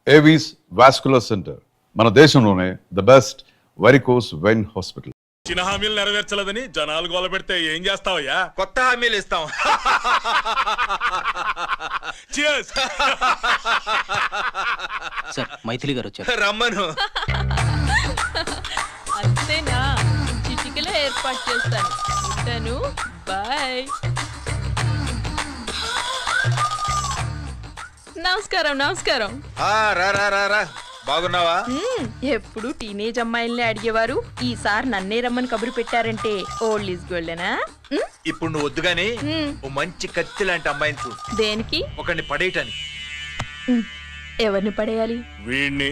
Avis vascular centre, మన దేశంలోనే the best varicose vein hospital. చిన్న హామీలు నెరవేర్చలేదని జనాలు గోల పెడితే ఏం చేస్తావయ్యా? కొత్త హామీలు ఇస్తాం. సార్ మైథిలి గారు వచ్చారు. రమ్మను. అంతేనా? చిటికలో ఏర్పాటు చేస్తాను. ఉంటాను. బాయ్. నమస్కారం. నమస్కారం. రా రా రా రా. బాగున్నావా? ఎప్పుడు టీనేజ్ అమ్మాయిల్ని అడిగేవారు, ఈసారి నన్నే రమ్మని కబురు పెట్టారంటే ఓల్డ్ ఈజ్ గోల్డెనా? ఇప్పుడు నువ్వు వద్దుగాని ఓ మంచి కత్తి లాంటి అమ్మాయిని చూ. దేనికి? ఒకరిని పడేయటానికి. ఎవరిని పడేయాలి? వీణ్ణి.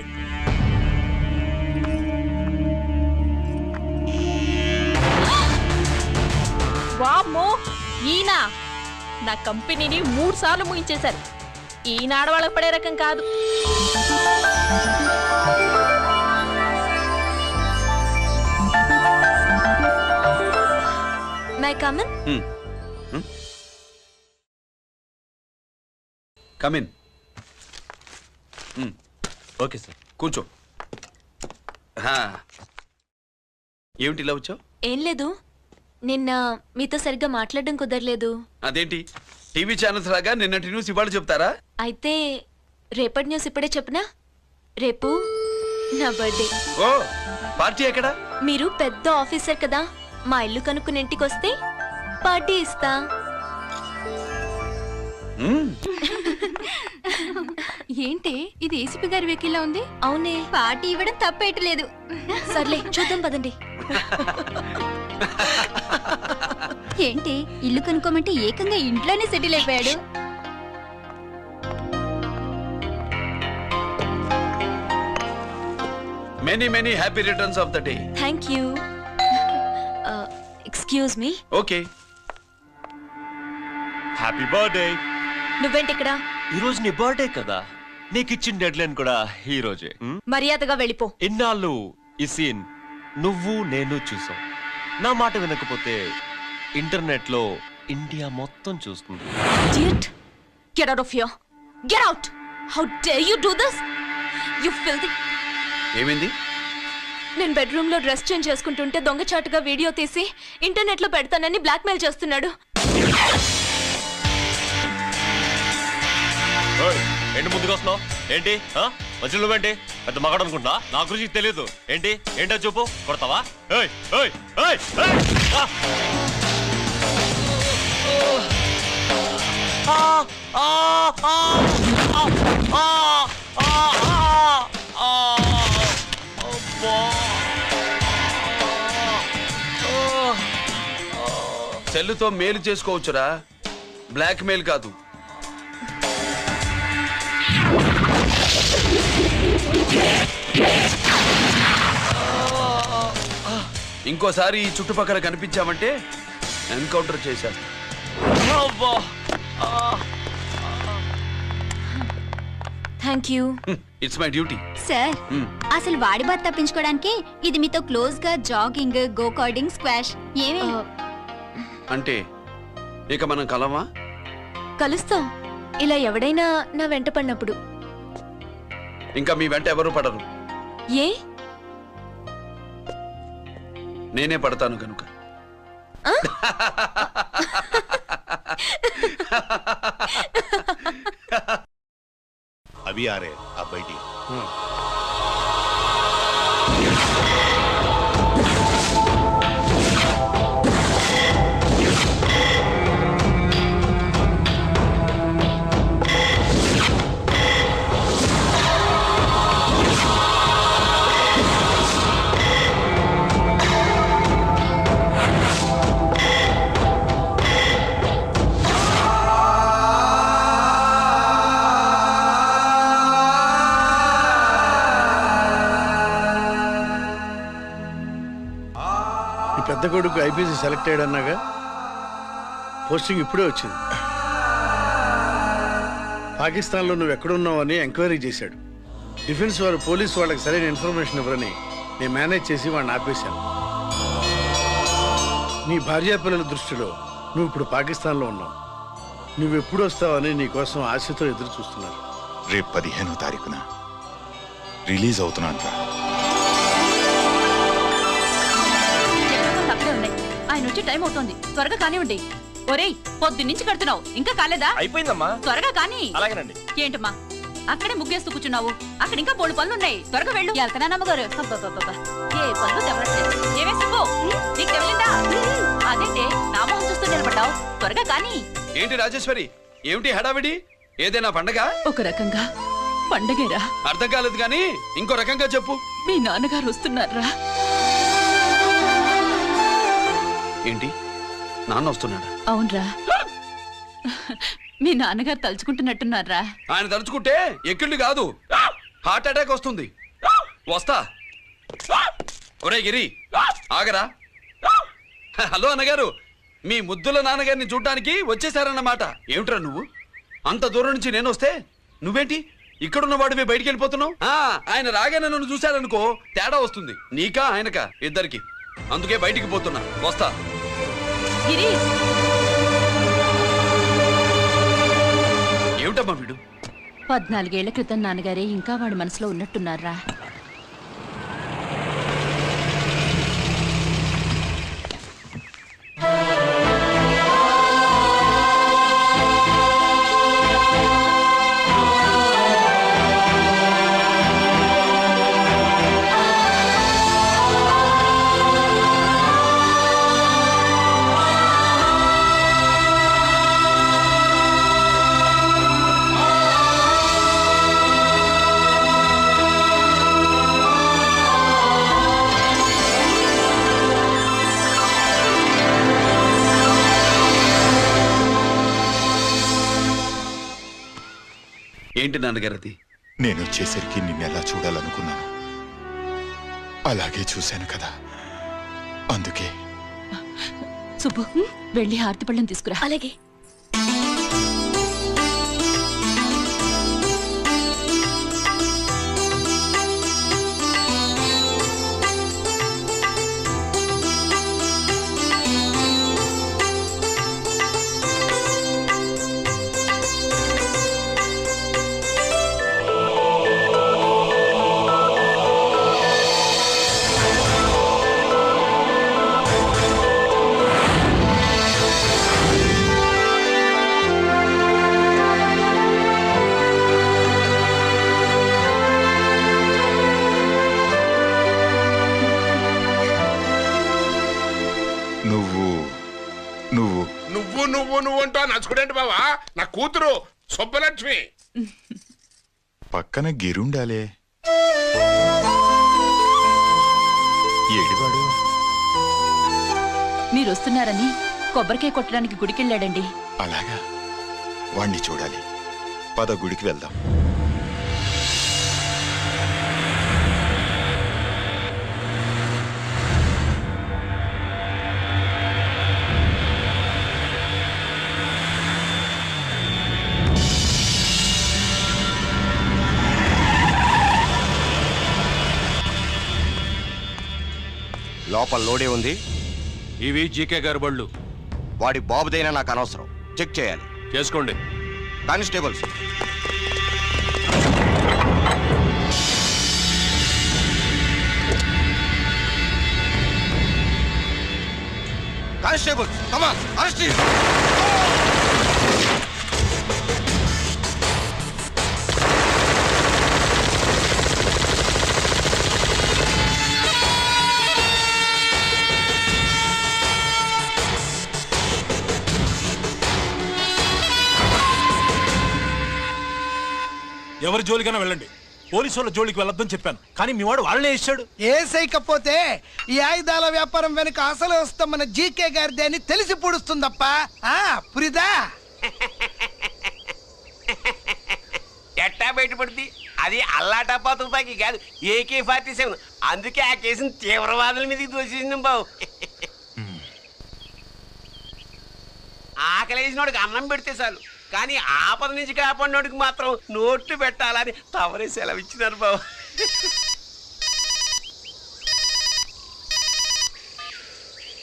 వామ్మో, ఈయన నా కంపెనీని 3 సార్లు ముగించేశారు. ఈయన ఆడవాళ్ళకి పడే రకం కాదు. May I come in? Come in. Okay sir. కూర్చో. ఏమిటి ఇలా వచ్చావు? ఏం లేదు, నిన్న మీతో సరిగ్గా మాట్లాడడం కుదరలేదు. అదేంటి టీవీ ఛానల్స్ లాగా నిన్నటి న్యూస్ ఇవాళ చెప్తారా? అయితే రేపటి న్యూస్ ఇప్పుడే చెప్పనా? రేపు నా బర్త్డే. ఓ, పార్టీ ఎక్కడా? మీరు పెద్ద ఆఫీసర్ కదా, మా ఇల్లు కనుక్కుని ఇంటికి వస్తే పార్టీ ఇస్తా. ఏంటి ఇది ఏసీపీ గారి వెహికల్లా ఉంది? అవునే, పార్టీ ఇవ్వడం తప్పేయట్లేదు. సర్లే చూద్దాం పదండి. ఏంటి ఇల్లు కనుక్కోమంటే ఏకంగా ఇంట్లోనే సెటిల్ అయిపోయాడు. Many many happy returns of the day. Thank you. Excuse me. Okay. Happy birthday. నువ్వేంటి ఇక్కడ? ఈ రోజు నీ బర్త్డే కదా, నీకు ఇచ్చిన డెడ్ లైన్ కూడా ఈ రోజే. మర్యాదగా వెళ్ళిపో. ఇన్నాళ్ళు ఈ సీన్ నువ్వు నేను చూసాం. నా మాట వినకపోతే ఇంటర్నెట్ లో ఇండియా మొత్తం చూస్తుంది. Idiot! Get out of here! Get out! How dare you do this? You filthy! ఏమైంది? నేను బెడ్రూమ్ లో డ్రెస్ చేంజ్ చేసుకుంటుంటే దొంగచాటుగా వీడియో తీసి ఇంటర్నెట్ లో పెడతానని బ్లాక్మెయిల్ చేస్తున్నాడు. ఏంటి ముందుకు వస్తున్నావు? ఏంటి మధ్యలో నువ్వేంటి పెద్ద మగాడు అనుకుంటా? నా గురించి తెలియదు ఏంటి? ఏంటో చూపు, కొడతావా? సెల్లుతో మేలు చేసుకోవచ్చురా, బ్లాక్ మెయిల్ కాదు. ఇంకోసారి ఈ చుట్టుపక్కల కనిపించామంటే ఎన్కౌంటర్ చేశాను. Thank you. It's my duty. Sir అసలు వాడి బాధ తప్పించుకోవడానికి ఇది మీతో క్లోజ్ గా జాగింగ్, గో కార్డింగ్, స్క్వాష్ ఏమే అంటే ఇక మనం కలవా? కలుస్తాం, ఇలా ఎవడైనా నా వెంట పడినప్పుడు. ఇంకా మీ వెంట ఎవరు పడరు. ఏ? నేనే పడతాను కనుక. అవి ఆరే ఆ బయటి. పెద్ద కొడుకు ఐపీసీ సెలెక్ట్ అయ్యాడన్నాగా, పోస్టింగ్ ఇప్పుడే వచ్చింది. పాకిస్తాన్లో నువ్వు ఎక్కడున్నావని ఎంక్వైరీ చేశాడు. డిఫెన్స్ వారు పోలీసు వాళ్ళకి సరైన ఇన్ఫర్మేషన్ ఇవ్వరని నేను మేనేజ్ చేసి వాడిని ఆపేశాను. నీ భార్యా పిల్లల దృష్టిలో నువ్వు ఇప్పుడు పాకిస్తాన్లో ఉన్నావు. నువ్వు ఎప్పుడు వస్తావని నీ కోసం ఆశతో ఎదురు చూస్తున్నారు. రేపు 15వ తారీఖున రిలీజ్ అవుతున్నాను రా. అక్కడే ఉన్నాయి. ఆయన వచ్చి టైం అవుతోంది, త్వరగా కానివ్వండి. ఒరేయ్, పొద్దున్నుంచి కడుతున్నావు, ఇంకా కాలేదా? అయిపోయిందమ్మా. త్వరగా కానీ. అలాగేనండి. ఏంటమ్మా అక్కడే ముగ్గేస్తూ కూర్చున్నావు? అక్కడ ఇంకా 3 పనులు ఉన్నాయి, త్వరగా వెళ్ళు. వెళ్తానమ్మగారు. అబ్బబ్బబ్బబ్బా, ఏ పనులు తెవలట్లేదు. ఏమే సుబ్బు, నీకు తెవలిందా? అదేంటే నా మొహం చూస్తూ నిలబడ్డావు? త్వరగా కానీ. ఏంటి రాజేశ్వరి, ఏమిటి హడావిడి? ఏదైనా పండగ? ఒక రకంగా పండగేరా. అర్థం కాలేదు కానీ ఇంకో రకంగా చెప్పు. మీ నాన్నగారు వస్తున్నారా? ఏంటి, నాన్న వస్తున్నాడా? అవునరా, మీ నాన్నగారు తలుచుకుంటున్నట్టున్నారా? ఆయన తలుచుకుంటే ఎక్కిళ్ళు కాదు, హార్ట్ అటాక్ వస్తుంది. వస్తా. ఒరే గిరి, ఆగరా. హలో అన్నగారు, మీ ముద్దుల నాన్నగారిని చూడ్డానికి వచ్చేసారన్నమాట. ఏమిట్రా నువ్వు? అంత దూరం నుంచి నేను వస్తే నువ్వేంటి ఇక్కడున్న వాడివి బయటికి వెళ్ళిపోతున్నావు? ఆయన రాగానే నన్ను చూశారనుకో తేడా వస్తుంది, నీకా ఆయనకా ఇద్దరికి. అందుకే బయటికి పోతున్నా, వస్తా. గిరి, ఏమిటమ్మా వీడు? 14 ఏళ్ల క్రితం నాన్నగారే ఇంకా వాడి మనసులో ఉన్నట్టున్నారా? ఏంటి నాన్నగారు అది? నేను వచ్చేసరికి నిన్నెలా చూడాలనుకున్నాను, అలాగే చూశాను కదా, అందుకే. సుబ్బు, వెళ్ళి హారతి పళ్ళం తీసుకురా. అలాగే. నువ్వు అంటూ నచ్చుకునేంటి బావా? నా కూతురు సుబ్బలక్ష్మి. పక్కన గిరుండాలే, ఏడివాడు? మీరు వస్తున్నారని కొబ్బరికాయ కొట్టడానికి గుడికెళ్ళాడండి. అలాగా, వాణ్ణి చూడాలి. పద, గుడికి వెళ్దాం. లోపల లోడే ఉంది. ఇవి జీకే గారి బళ్ళు. వాడి బాబుదైనా నాకు అనవసరం, చెక్ చేయాలి. చేసుకోండి. Constables, constables, come on, arrest him. ఎవరి జోలికైనా వెళ్ళండి, పోలీసు వాళ్ళ జోలికి వెళ్ళొద్దని చెప్పాను, కానీ మీ వాడు వాళ్ళనే ఇచ్చాడు. ఏసైకపోతే ఈ ఆయుధాల వ్యాపారం వెనుక అసలు వస్తామన్న జీకే గారిదే అని తెలిసి పూడుస్తుందప్ప. పురిదా ఎట్టా బయటపడింది? అది అల్లాటప్పా తుపాకీ కాదు, AK-47. అందుకే ఆ కేసుని తీవ్రవాదుల మీదకి దోషింది బాబు. ఆకలేసినోడికి అన్నం పెడితే చాలు, కానీ ఆపద నుంచి కాపాడినోడికి మాత్రం నోట్లు పెట్టాలని తవరే సెలవు ఇచ్చినారు బాబు.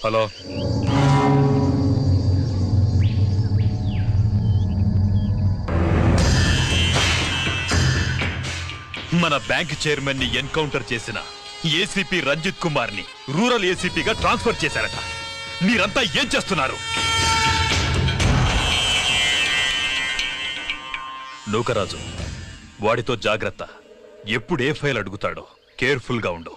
హలో, మన బ్యాంక్ చైర్మన్ ని ఎన్కౌంటర్ చేసిన ఏసీపీ రంజిత్ కుమార్ ని రూరల్ ఏసీపీగా ట్రాన్స్ఫర్ చేశారట. మీరంతా ఏం చేస్తున్నారు? నూకరాజు, వాడితో జాగ్రత్త. ఎప్పుడు ఏ ఫైల్ అడుగుతాడో కేర్ఫుల్ గా ఉండు.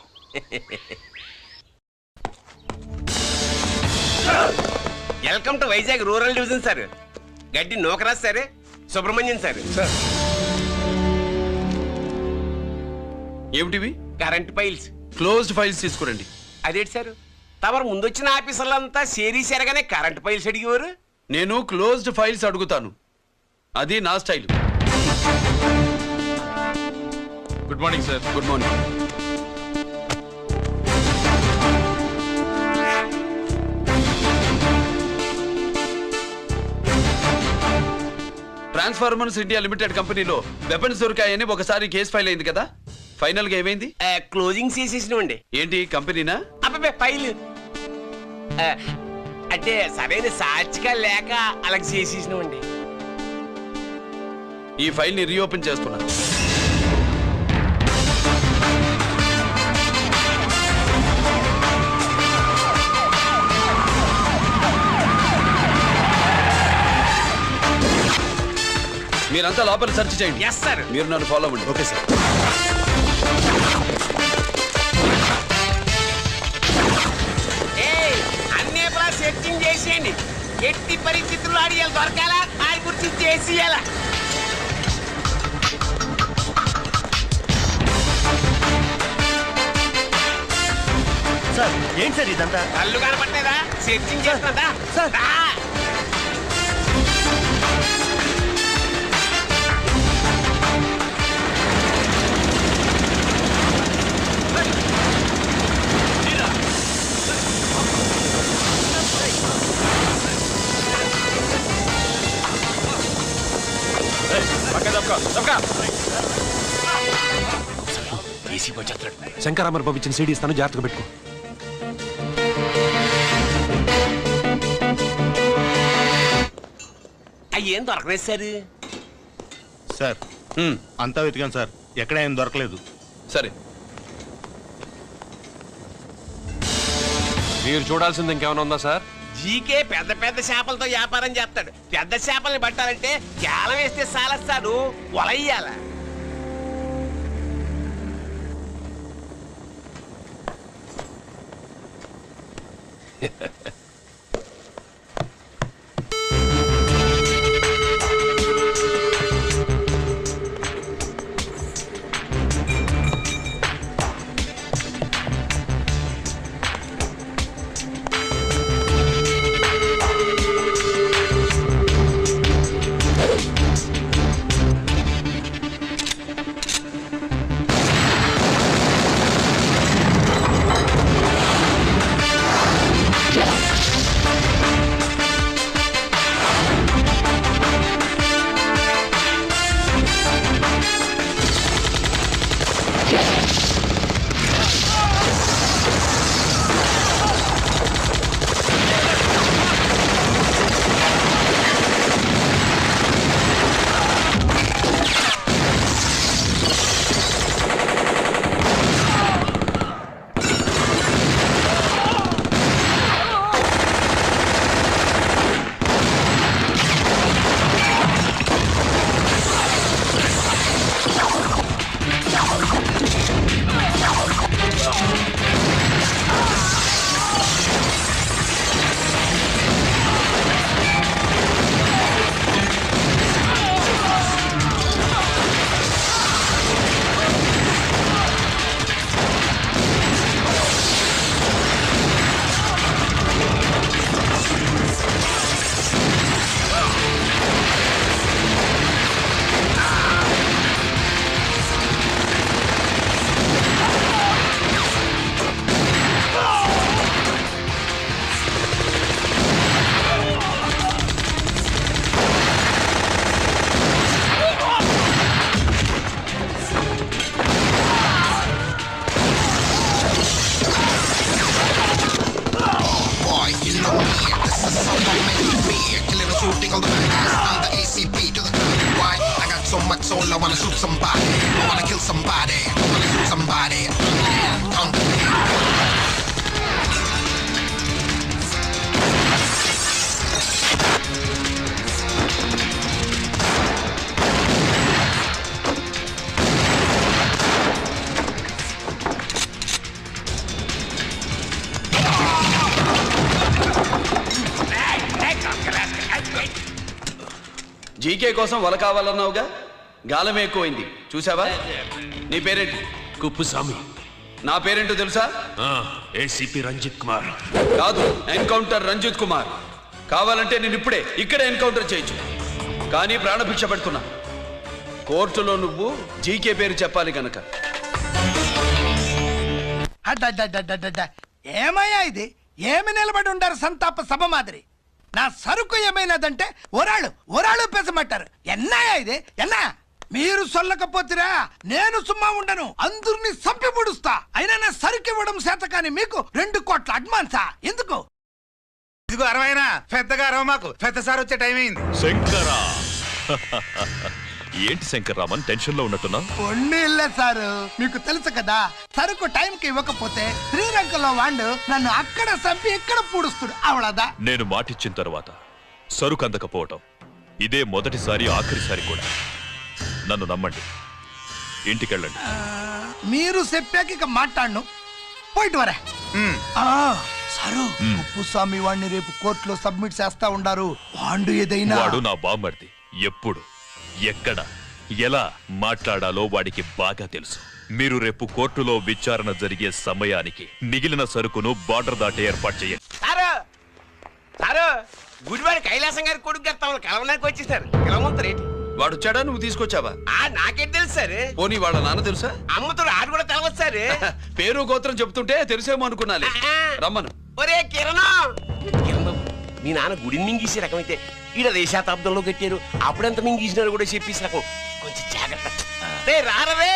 Welcome to Vizag rural division sir. Gaddi Nookaraj sir, Subrahmanyam sir. ఏమిటివి? Current files. క్లోజ్డ్ ఫైల్స్ తీసుకురండి. అదేంటి సార్, తమరు ముందొచ్చిన ఆఫీసర్లంతా సేరీసారగానే కరెంట్ ఫైల్స్ అడిగేవారు. నేను క్లోజ్డ్ ఫైల్స్ అడుగుతాను, అది నా style. Good morning sir. Good morning. Transformers India limited కంపెనీలో వెపన్స్ దొరికాయని ఒకసారి కేసు ఫైల్ అయింది కదా, ఫైనల్ గా ఏమైంది? క్లోజింగ్ చేసేసినవండి. ఏంటి కంపెనీనా? అబ్బాయి ఫైల్ అంటే సరైన సాక్షిగా లేక అలా చేసేసినవండి. ఈ ఫైల్ ని రీఓపెన్ చేస్తున్నా. మీరంతా లోపల సెర్చ్ చేయండి. Yes sir. మీరు నన్ను ఫాలో అవ్వండి. Okay sir. అన్ని సెర్చింగ్ చేసేయండి. ఎట్టి పరిస్థితుల్లో ఆడియాలు దొరకాలా, ఆడి గురించి చేసేయాలా. సార్ ఏంటి సార్ ఇదంతా? కళ్ళు కనపడలేదా? Searching చేస్తున్నదా sir? శంకరామర్ పంపించిన సీడీ ఇస్తాను, జాగ్రత్తగా పెట్టుకో. అయ్యేం దొరకలేదు సార్. సార్ అంతా వెతికాను సార్, ఎక్కడ ఏం దొరకలేదు. సరే, మీరు చూడాల్సింది ఇంకేమైనా ఉందా సార్? జీకే పెద్ద పెద్ద చేపలతో వ్యాపారం చేస్తాడు. పెద్ద చేపల్ని పట్టాలంటే కేలం వేస్తే సాలస్తాడు, వలయ్యాల. Yeah. జీకే కోసం వల కావాలన్నావుగా, గాలమే ఎక్కువైంది చూసావా? నీ పేరేంటి? కుప్పుస్వామి. నా పేరేంటో తెలుసా? ఏసీపీ రంజిత్ కుమార్. కాదు, ఎన్కౌంటర్ రంజిత్ కుమార్. కావాలంటే నేను ఇప్పుడే ఇక్కడే ఎన్కౌంటర్ చేయొచ్చు, కానీ ప్రాణభిక్ష పెడుతున్నా. కోర్టులో నువ్వు జీకే పేరు చెప్పాలి గనక. అడ్డడ్డడ్డడ్డడ్డ. ఏమయ్యా ఇది? ఏమి నిలబడి ఉండారు సంతాప సభ మాదిరి? నా సరుకు ఏమైనదంటే ఒరాళ్ళు పెసమంటారు. ఎన్నాయా ఇది? ఎన్నా మీరు సొల్లకపోతిరా నేను సుమ్మా ఉండను, అందరినీ సంపి పుడుస్తా. అయినా నా సరుకు ఇవ్వడం చేత కానీ మీకు 2 కోట్ల అడ్వాన్సా? ఎందుకు? ఇదిగో అరవైనా పెద్దగా అరవ, మాకు పెద్ద సార్ వచ్చే టైం అయింది. శంకరా. ఏంటి శంకర్రామన్ టెన్షన్ లో ఉన్నట్టున్నా? పొన్నిళ్ళ సారు, మీకు తెలుసు కదా, సరుకు టైంకి ఇవ్వకపోతే శ్రీలంకలో వాడు నన్ను అక్కడ చంపి ఇక్కడ పూడుస్తుడు. అవళదా? నేను మాటిచ్చిన తర్వాత సరుకు అందకపోవటం ఇదే మొదటిసారి, ఆఖరిసారి కూడా. నన్ను నమ్మండి, ఇంటికెళ్ళండి. మీరు చెప్పాక ఇక మాట్లాడను. పోయిట్ వరే. సరు, ఉప్పుస్వామి వాడిని రేపు కోర్టులో సబ్మిట్ చేస్తా ఉండారు. వాడు ఏదైనా వాడు నా బామ్మర్ది. ఎప్పుడు, ఎక్కడ, ఎలా మాట్లాడాలో వాడికి బాగా తెలుసు. మీరు రేపు కోర్టులో విచారణ జరిగే సమయానికి మిగిలిన సరుకును బార్డర్ దాటి ఏర్పాటు చేయండి. సారు గుడివాడి కైలాసం గారి కొడుకు గారు తమను కలవడానికి వచ్చేసారు. కలవమంటారేంటి? వాడు వచ్చాడా, నువ్వు తీసుకొచ్చావా? నాకేం తెలుసు సార్. పోనీ వాళ్ళ నాన్న తెలుసా? అమ్మతుడు ఆడు కూడా తెలవచ్చు సార్. పేరు గోత్రం చెప్తుంటే తెలుసేమో అనుకున్నాలే. రమ్మను. ఒరే కిరణ్ బాబు, మీ నాన్న గుడిని మింగేసే రకమైతే ఈడ శతాబ్దంలో కట్టారు. అప్పుడెంత మింగేసినారు కూడా చెప్పేసి రకం. కొంచెం జాగ్రత్త. రారవే.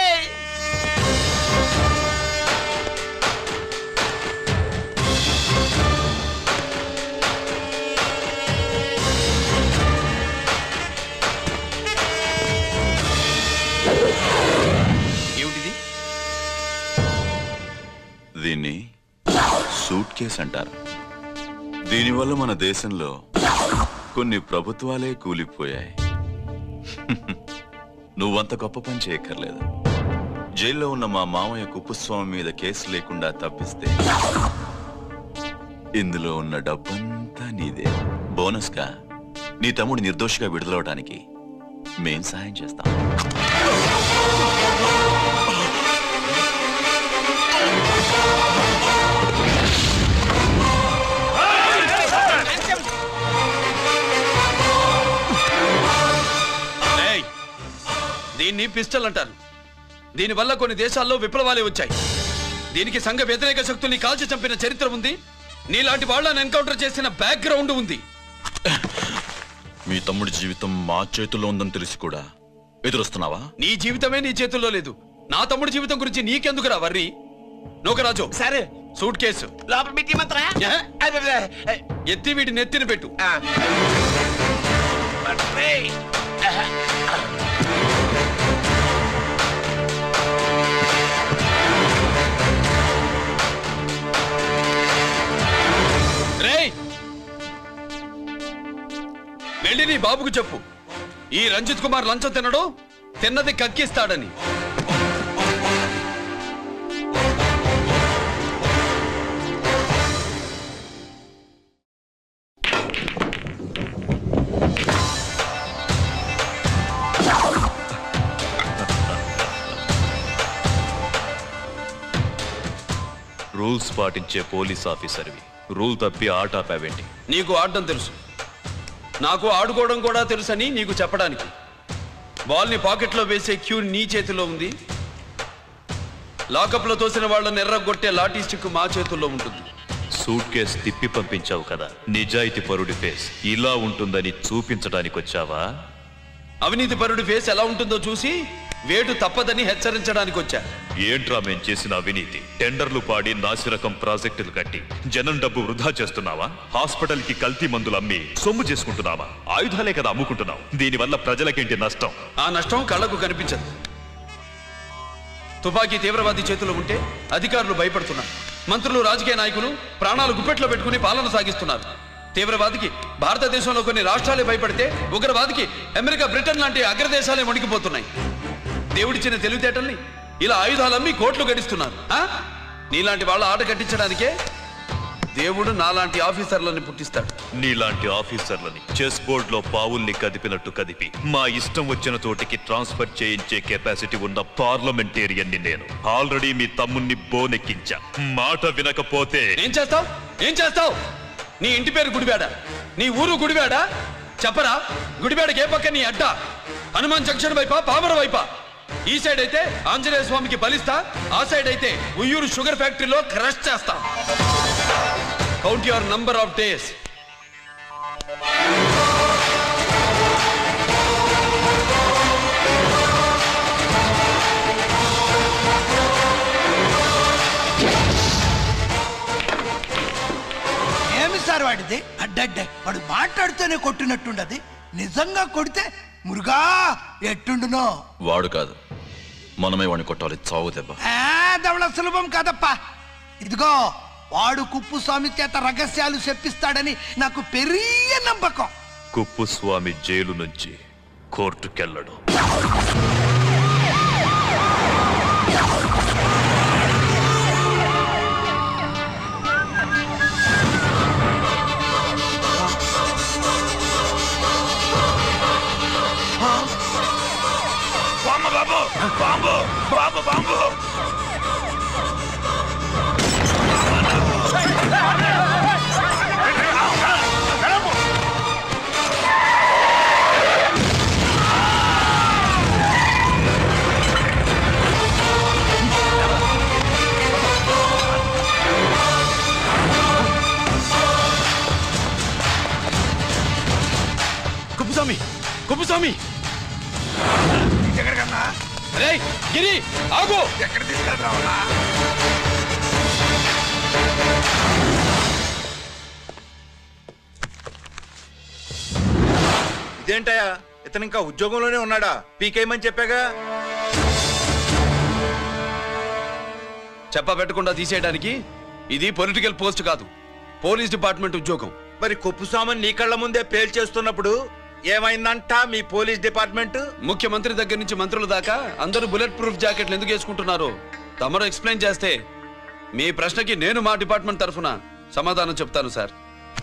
ఏమిటిది? దీన్ని సూట్ కేస్ అంటారు. దీనివల్ల మన దేశంలో కొన్ని ప్రభుత్వాలే కూలిపోయాయి. నువ్వంత గొప్ప పని చేయక్కర్లేదు. జైల్లో ఉన్న మా మామయ్య కుప్పుస్వామి మీద కేసు లేకుండా తప్పిస్తే ఇందులో ఉన్న డబ్బంతా నీదే. బోనస్గా నీ తమ్ముడు నిర్దోషిగా విడుదలవడానికి మేం సహాయం చేస్తాం. దీన్ని పిస్టల్ అంటారు. దీనివల్ల కొన్ని దేశాల్లో విప్లవాలే వచ్చాయి. దీనికి సంఘ వ్యతిరేక శక్తుల్ని కాల్చి చంపిన చరిత్ర ఉంది. నీలాంటి వాళ్ళని ఎన్కౌంటర్ చేసిన బ్యాక్గ్రౌండ్ ఉంది. మీ తమ్ముడి జీవితం మా చేతుల్లో ఉందని తెలిసి కూడా ఎదురొస్తున్నావా? నీ జీవితమే నీ చేతుల్లో లేదు. నా తమ్ముడి జీవితం గురించి నీకెందుకురా వర్రి? నోకరాజు, సరే సూట్ కేసు లోపల పెట్టి మంత్రా ఎత్తి వీటి నెత్తిన పెట్టు. వెళ్ళి నీ బాబుకు చెప్పు, ఈ రంజిత్ కుమార్ లంచం తినడు, తిన్నది కక్కిస్తాడని. రూల్స్ పాటించే పోలీస్ ఆఫీసర్వి రూల్ తప్పి ఆట ఆపావేంటి? నీకు ఆడడం తెలుసు, నాకు ఆడుకోవడం కూడా తెలుసని నీకు చెప్పడానికి. బాల్ని పాకెట్లో వేసే క్యూ నీ చేతిలో ఉంది. లాకప్లో తోసిన వాళ్ళని ఎర్రగొట్టే లాఠీ స్టిక్ మా చేతుల్లో ఉంటుంది. సూట్ కేసు తిప్పి పంపించావు కదా, నిజాయితీ పరుడి ఫేస్ ఇలా ఉంటుందని చూపించడానికి వచ్చావా? అవినీతి పరుడి ఫేస్ ఎలా ఉంటుందో చూసి వేటు తప్పదని హెచ్చరించడానికి వచ్చా. ఏంట్రా మేం చేసిన అవినీతి? టెండర్లు పాడి నాసిరకం ప్రాజెక్టులు కట్టి జనం డబ్బు వృధా చేస్తున్నావా? హాస్పిటల్ కి కల్తీ మందులు అమ్మి సొమ్ము చేసుకుంటున్నావా? ఆయుధాలే కదా అమ్ముకుంటున్నావు. దీనివల్ల ప్రజలకేంటి నష్టం? ఆ నష్టం కళ్ళకు కనిపించదు. తుపాకీ తీవ్రవాది చేతిలో ఉంటే అధికారులు భయపడుతున్నారు. మంత్రులు, రాజకీయ నాయకులు ప్రాణాలు గుప్పెట్లో పెట్టుకుని పాలన సాగిస్తున్నారు. తీవ్రవాదికి భారతదేశంలో కొన్ని రాష్ట్రాలే భయపడితే ఉగ్రవాదికి అమెరికా, బ్రిటన్ లాంటి అగ్రదేశాలే వణికిపోతున్నాయి. దేవుడిచ్చిన తెలివితేటల్ని ఇలా ఆయుధాలు అమ్మి కోట్లు గడిస్తున్నారు. నీలాంటి వాళ్ళ ఆట కట్టించడానికే దేవుడు నాలాంటి ఆఫీసర్లని పుట్టిస్తాడు. నీలాంటి ఆఫీసర్లని చెస్ బోర్డ్ లో పావుల్ని కదిపినట్టు కదిపి మా ఇష్టం వచ్చిన చోటికి ట్రాన్స్ఫర్ చేయించే కెపాసిటీ ఉన్న పార్లమెంటేరియన్ని నేను. ఆల్రెడీ మీ తమ్ముణ్ణి బోనెక్కించా. మాట వినకపోతే ఏం చేస్తావు? ఏం చేస్తావు? నీ ఇంటి పేరు గుడివాడ, నీ ఊరు గుడివాడ. చెప్పరా, గుడివాడకి ఏ పక్క నీ అడ్డ? హనుమాన్ జంక్షన్ వైపా, పామర వైపా? ఈ సైడ్ అయితే ఆంజనేయ స్వామికి బలిస్తా, ఆ సైడ్ అయితే ఉయ్యూరు షుగర్ ఫ్యాక్టరీలో క్రష్ చేస్తా. Count your number of days. ఏమి సార్ వాడిది? అడ్డడ్డే వాడు మాట్లాడుతూనే కొట్టినట్టుండది. నిజంగా కొడితే మురుగా ఎట్టుండునో. వాడు కాదు, మనమే వాడిని కొట్టాలి. చావు దెబ్బ. దవళ సులభం కాదప్పా. ఇదిగో వాడు కుప్పుస్వామి చేత రహస్యాలు చెప్పిస్తాడని నాకు పెరియ నమ్మకం. కుప్పుస్వామి జైలు నుంచి కోర్టుకెళ్ళడు. Bomb bomb bomb. Kuppuswamy, Kuppuswamy! ఎక్కడికన్నా? రే గిరి, ఆగు! ఎక్కడ తీసుకెళ్తావా? ఇదేంటయ్యా, ఇతను ఇంకా ఉద్యోగంలోనే ఉన్నాడా? పీకేయమని చెప్పాగా. చెప్ప పెట్టకుండా తీసేయడానికి ఇది పొలిటికల్ పోస్ట్ కాదు, పోలీస్ డిపార్ట్మెంట్ ఉద్యోగం. మరి కుప్పుస్వామిని నీ కళ్ళ ముందే పేల్చేస్తున్నప్పుడు ఏమైందంట మీ పోలీస్ డిపార్ట్మెంట్? ముఖ్యమంత్రి దగ్గర నుంచి మంత్రుల దాకా అందరూ బుల్లెట్ ప్రూఫ్ జాకెట్లు ఎందుకు వేసుకుంటున్నారు తమరు ఎక్స్ప్లెయిన్ చేస్తే మీ ప్రశ్నకి నేను మా డిపార్ట్మెంట్ తరఫున సమాధానం చెప్తాను సార్.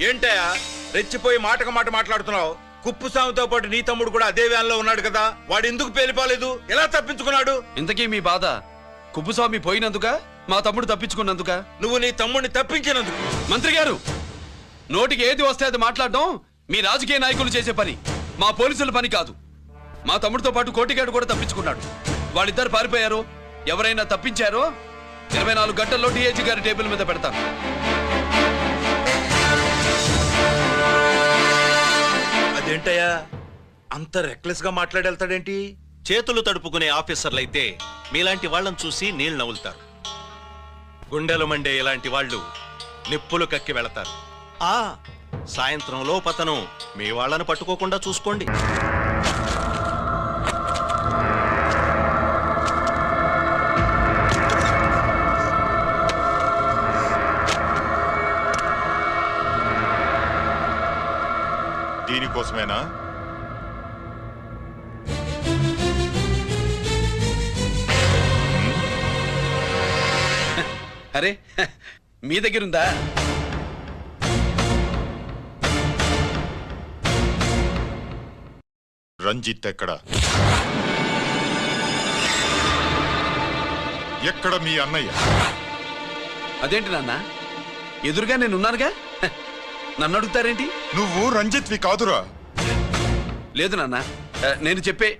ఏంటయ్యా రెచ్చిపోయి మాటకు మాట మాట్లాడుతున్నావు? కుప్పుస్వామితో పాటు నీ తమ్ముడు కూడా అదే వ్యాన్లో ఉన్నాడు కదా, వాడు ఎందుకు పేలిపోలేదు? ఎలా తప్పించుకున్నాడు? ఇంతకీ మీ బాధ కుప్పుస్వామి పోయినందుక, మా తమ్ముడు తప్పించుకున్నందుక? నువ్వు నీ తమ్ముడిని తప్పించినందుకు. మంత్రి గారు, నోటికి ఏది వస్తే అది మాట్లాడడం మీ రాజకీయ నాయకులు చేసే పని, మా పోలీసుల పని కాదు. మా తమ్ముడితో పాటు కోటిగాడు కూడా తప్పించుకున్నాడు. వాళ్ళిద్దరు పారిపోయారు. ఎవరైనా తప్పించారో 24 గంటల్లో డిఐజీ గారి టేబుల్ మీద పెడతాను. అదేంటయ్యా అంత రెక్లెస్ గా మాట్లాడేళ్తాడేంటి? చేతులు తడుపుకునే ఆఫీసర్లైతే మీలాంటి వాళ్ళని చూసి నీళ్ళు నవ్వులుతారు. గుండెలు మండే ఇలాంటి వాళ్ళు నిప్పులు కక్కి వెళతారు. సాయంత్రంలో పతనం మీ వాళ్ళని పట్టుకోకుండా చూసుకోండి. దీనికోసమేనా? అరే మీ దగ్గరుందా? రంజిత్ ఎక్కడ? ఎక్కడ మీ అన్నయ్య? అదేంటి నాన్న, ఎదురుగా నేనున్నానుగా, నన్ను అడుగుతారేంటి? నువ్వు రంజిత్వి కాదురా. లేదు నాన్న, నేను చెప్పే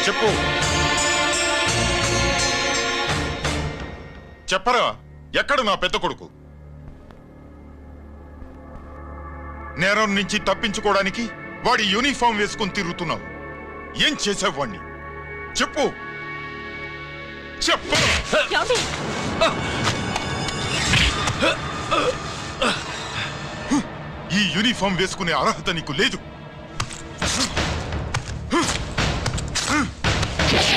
చెప్పు. చెప్పరా, ఎక్కడ నా పెద్ద కొడుకు? నేరం నుంచి తప్పించుకోవడానికి వాడి యూనిఫామ్ వేసుకుని తిరుగుతున్నావు. ఏం చేసావు వాణ్ణి? చెప్పు చెప్పు. ఈ యూనిఫామ్ వేసుకునే అర్హత నీకు లేదు.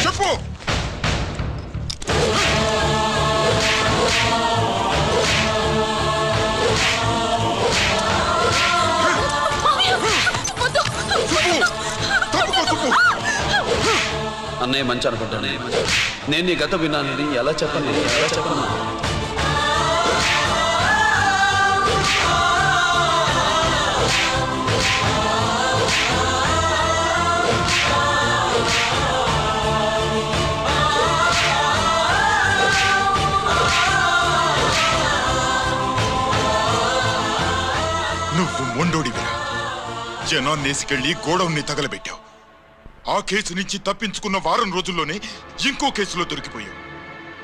చెప్పు. అన్నయ్య మంచి అనుకుంటానే. నేను నీ గత విన్నానని ఎలా చెప్పను? నువ్వు మొండోడివిరా. జనాన్నేసికెళ్ళి గోడౌన్ని తగలబెట్టావు. ఆ కేసు నుంచి తప్పించుకున్న వారం రోజుల్లోనే ఇంకో కేసులో దొరికిపోయావు.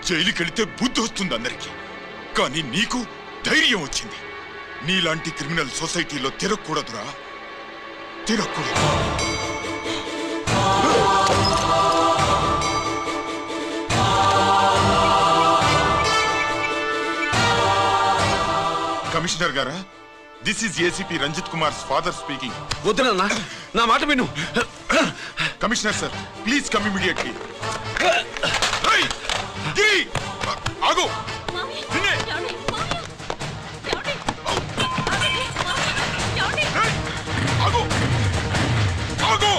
జైలుకెళ్తే బుద్ధి వస్తుంది అందరికీ, కానీ నీకు ధైర్యం వచ్చింది. నీలాంటి క్రిమినల్ సొసైటీలో తిరగకూడదురా, తిరగకూడదు. కమిషనర్ గారా, this is ACP Ranjith Kumar father speaking. వద్దునన్నా, నా మాట విను. Commissioner sir, please come immediately. ఆగు. ఆగు. ఆగు.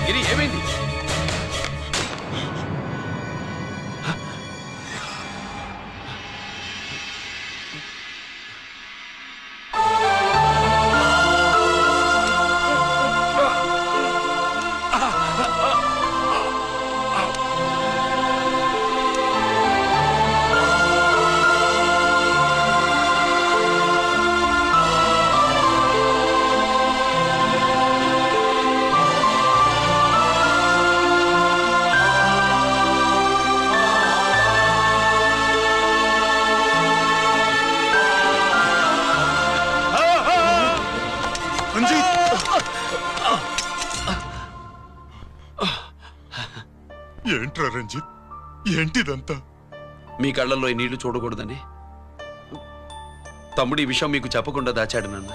గిరి, ఏమైంది? ఏంట్రా రంజిత్, ఏంటిదంతా? మీ కళ్ళల్లో ఈ నీళ్లు చూడకూడదని తమ్ముడు ఈ విషయం మీకు చెప్పకుండా దాచాడు నాన్న.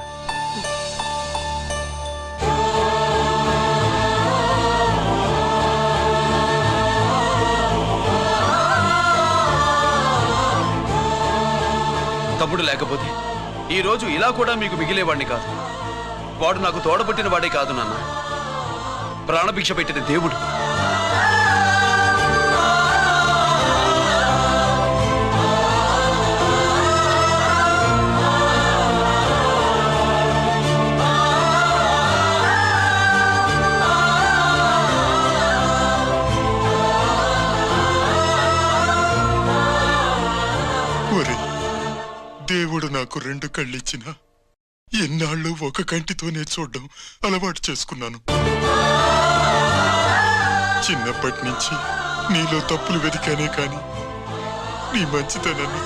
తమ్ముడు లేకపోతే ఈ రోజు ఇలా కూడా మీకు మిగిలేవాడిని కాదు. వాడు నాకు తోడబుట్టిన వాడే కాదు నాన్న, ప్రాణభిక్ష పెట్టిన దేవుడు. దేవుడు నాకు 2 కళ్ళిచ్చినా ఎన్నాళ్ళు ఒక కంటితోనే చూడడం అలవాటు చేసుకున్నాను. చిన్నప్పటి నుంచి నీలో తప్పులు వెతికానే కాని నీ మంచితనాన్ని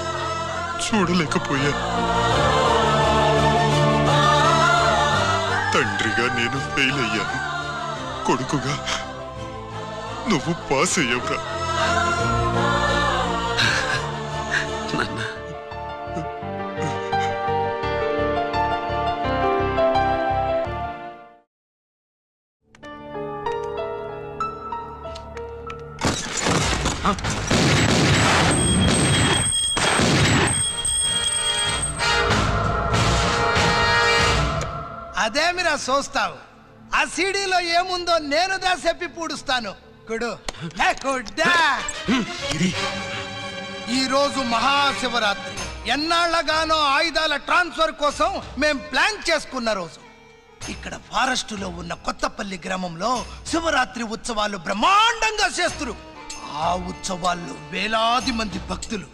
చూడలేకపోయాను. తండ్రిగా నేను ఫెయిల్ అయ్యాను, కొడుకుగా నువ్వు పాస్ అయ్యవురా. అదేమిరా చూస్తావు? ఆ సీడీలో ఏముందో నేను దా చెప్పి పూడుస్తాను. కుడు ఈ రోజు మహాశివరాత్రి. ఎన్నాళ్లగానో ఆయుధాల ట్రాన్స్ఫర్ కోసం మేం ప్లాన్ చేసుకున్న రోజు. ఇక్కడ ఫారెస్టులో ఉన్న కొత్తపల్లి గ్రామంలో శివరాత్రి ఉత్సవాలు బ్రహ్మాండంగా చేస్తున్నారు. ఆ ఉత్సవాల్లో వేలాది మంది భక్తులు.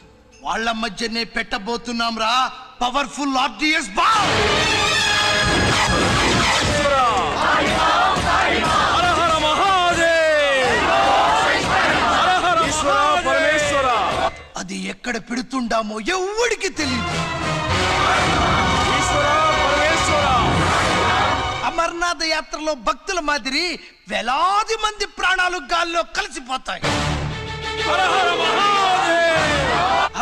వాళ్ళ మధ్యనే పెట్టబోతున్నాం రా పవర్ఫుల్ ఆర్డిఎస్ బాంబ్. హర హర మహాదేవ్. ఎక్కడ పెడుతుండామో ఎవ్వడికి తెలియదు. అమర్నాథ్ యాత్రలో భక్తుల మాదిరి వేలాది మంది ప్రాణాలు గాల్లో కలిసిపోతాయి.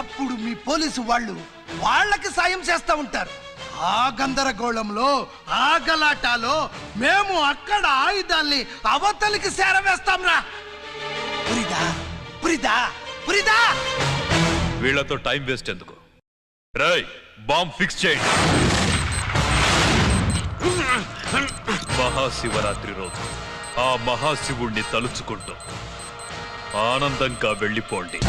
అప్పుడు మీ పోలీసు వాళ్ళు వాళ్ళకి సాయం చేస్తా ఉంటారు. ఆ గందరగోళంలో ఆ గలాటాలో మేము అక్కడ ఆయుధాల్ని అవతలికి చేరవేస్తాం రా. పురిదా పురిదా పురిదా. వీళ్లతో టైం వేస్ట్ ఎందుకు? రై బాంబ్ ఫిక్స్ చేయండి. మహాశివరాత్రి రోజు ఆ మహాశివుణ్ణి తలుచుకుంటూ ఆనందంగా వెళ్ళిపోండి.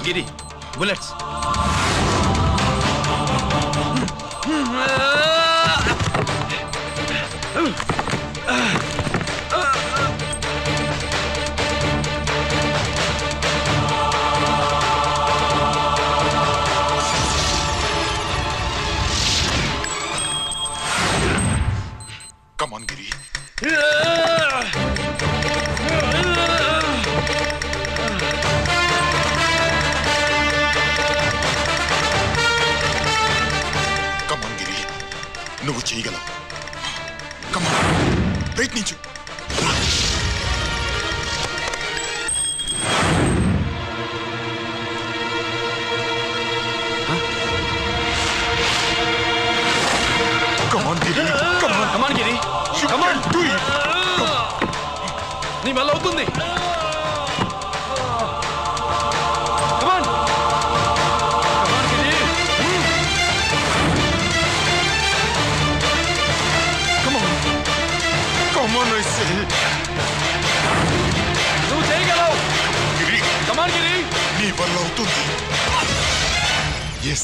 గిరి bullets. Come on, Giri. Come on, Giri. నువ్వు చేయగలవు. Come on. ప్రయత్నించు. Come on, Giri. Come on. Come on, Giri. You can do it. నీ వల్ల అవుతుంది. Come on. Come on, Giri. Come on. Come on, I say. నువ్వు చేయగలవు. Giri. Come on, Giri. నీ వల్ల అవుతుంది. Yes.